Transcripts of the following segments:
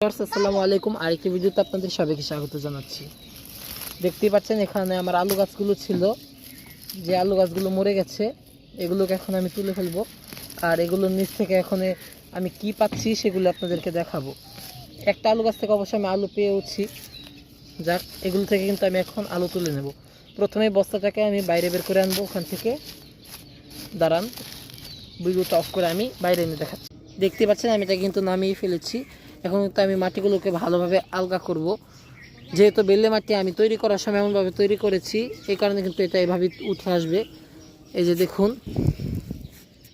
আসসালামু আলাইকুম। আরেকটি ভিডিওতে আপনাদের সবাইকে স্বাগত জানাচ্ছি। দেখতেই পাচ্ছেন এখানে আমার আলু গাছগুলো ছিল, যে আলু গাছগুলো মরে গেছে, এগুলোকে এখন আমি তুলে ফেলবো। আর এগুলোর নিচ থেকে এখন আমি কি পাচ্ছি সেগুলো আপনাদেরকে দেখাবো। একটা আলু গাছ থেকে অবশ্যই আমি আলু পেয়েছি, যাক এগুলো থেকে কিন্তু আমি এখন আলু তুলে নেব। প্রথমে বস্তাটাকে আমি বাইরে বের করে আনবো ওখান থেকে। দাঁড়ান, ভিডিওটা অফ করে আমি বাইরে এনে দেখাচ্ছি। দেখতে পাচ্ছেন আমি এটা কিন্তু নামিয়ে ফেলেছি। এখন কিন্তু আমি মাটিগুলোকে ভালোভাবে আলগা করব। যেহেতু বেলে মাটি আমি তৈরি করার সময় এমনভাবে তৈরি করেছি, এই কারণে কিন্তু এটা এভাবে উঠে আসবে। এই যে দেখুন,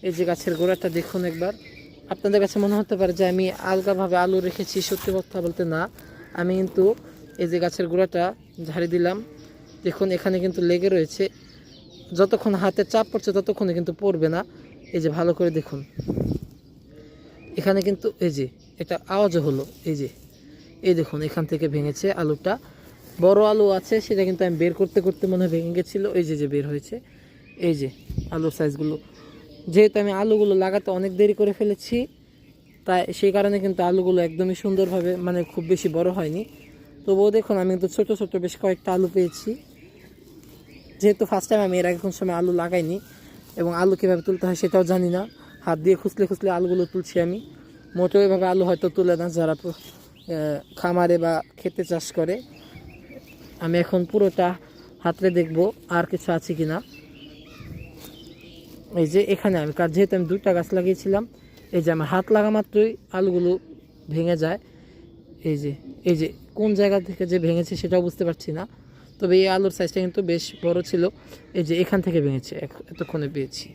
এই যে গাছের গোড়াটা দেখুন একবার। আপনাদের কাছে মনে হতে পারে যে আমি আলগাভাবে আলু রেখেছি, সত্যি কথা বলতে না। আমি কিন্তু এই যে গাছের গোড়াটা ঝাড়ি দিলাম, দেখুন এখানে কিন্তু লেগে রয়েছে। যতক্ষণ হাতে চাপ পড়ছে ততক্ষণে কিন্তু পড়বে না। এই যে ভালো করে দেখুন, এখানে কিন্তু এই যে এটা আওয়াজও হলো। এই দেখুন এখান থেকে ভেঙেছে আলুটা। বড় আলু আছে, সেটা কিন্তু আমি বের করতে করতে মনে হয় ভেঙে গেছিলো। এই যে বের হয়েছে, এই যে আলুর সাইজগুলো। যেহেতু আমি আলুগুলো লাগাতে অনেক দেরি করে ফেলেছি, তাই সেই কারণে কিন্তু আলুগুলো একদমই সুন্দরভাবে, মানে খুব বেশি বড় হয়নি। তবুও দেখুন আমি কিন্তু ছোটো ছোটো বেশ কয়েকটা আলু পেয়েছি। যেহেতু ফার্স্ট টাইম আমি এর আগে কোনো সময় আলু লাগাইনি, এবং আলু কীভাবে তুলতে হয় সেটাও জানি না। হাত দিয়ে খুঁজলে খুঁজলে আলুগুলো তুলছি আমি। মোটেও এভাবে আলু হয়তো তুলে না যারা খামারে বা খেতে চাষ করে। আমি এখন পুরোটা হাতরে দেখব আর কিছু আছে কি না। এই যে এখানে আমি যেহেতু আমি দুইটা গাছ লাগিয়েছিলাম, এই যে আমার হাত লাগা মাত্রই আলুগুলো ভেঙে যায়। এই যে কোন জায়গা থেকে যে ভেঙেছে সেটাও বুঝতে পারছি না। তবে এই আলুর সাইজটা কিন্তু বেশ বড় ছিল। এই যে এখান থেকে ভেঙেছে, এতক্ষণে পেয়েছি।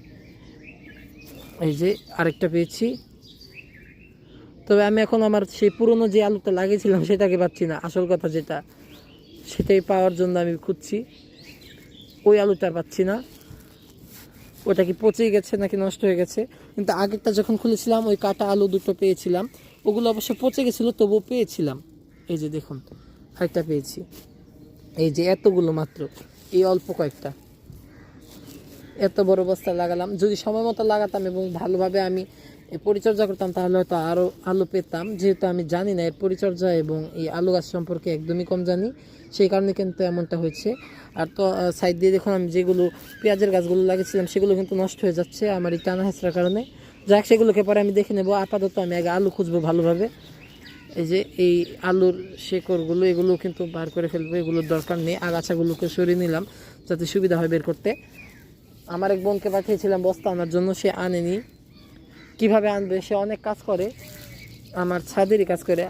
এই যে আরেকটা পেয়েছি। তবে আমি এখন আমার সেই পুরনো যে আলুটা লাগিয়েছিলাম সেটাকে পাচ্ছি না। আসল কথা যেটা, সেটাই পাওয়ার জন্য আমি খুঁজছি। ওই আলুটা পাচ্ছি না। ওটা কি পচে গেছে নাকি নষ্ট হয়ে গেছে। কিন্তু আগেরটা যখন খুলেছিলাম ওই কাটা আলু দুটো পেয়েছিলাম, ওগুলো অবশ্য পচে গেছিলো, তবুও পেয়েছিলাম। এই যে দেখুন আরেকটা পেয়েছি। এই যে এতগুলো মাত্র, এই অল্প কয়েকটা। এত বড় বস্তা লাগালাম। যদি সময় মতো লাগাতাম এবং ভালোভাবে আমি পরিচর্যা করতাম, তাহলে হয়তো আরও আলু পেতাম। যেহেতু আমি জানি না এর পরিচর্যা এবং এই আলু গাছ সম্পর্কে একদমই কম জানি, সেই কারণে কিন্তু এমনটা হয়েছে। আর তো সাইড দিয়ে দেখুন আমি যেগুলো পেঁয়াজের গাছগুলো লাগিয়েছিলাম সেগুলো কিন্তু নষ্ট হয়ে যাচ্ছে আমার এই টানা হেঁচড়ার কারণে। যাক, সেগুলোকে পরে আমি দেখে নেব। আপাতত আমি আগে আলু খুঁজবো ভালোভাবে। এই যে এই আলুর শেকড়গুলো, এগুলো কিন্তু বার করে ফেলবো, এগুলোর দরকার নেই। আগাছাগুলোকে সরিয়ে নিলাম যাতে সুবিধা হয় বের করতে। আমার এক বোনকে পাঠিয়েছিলাম বস্তা আনার জন্য, সে আনেনি। কিভাবে আনবে, সে অনেক কাজ করে, আমার ছাদেরই কাজ করে।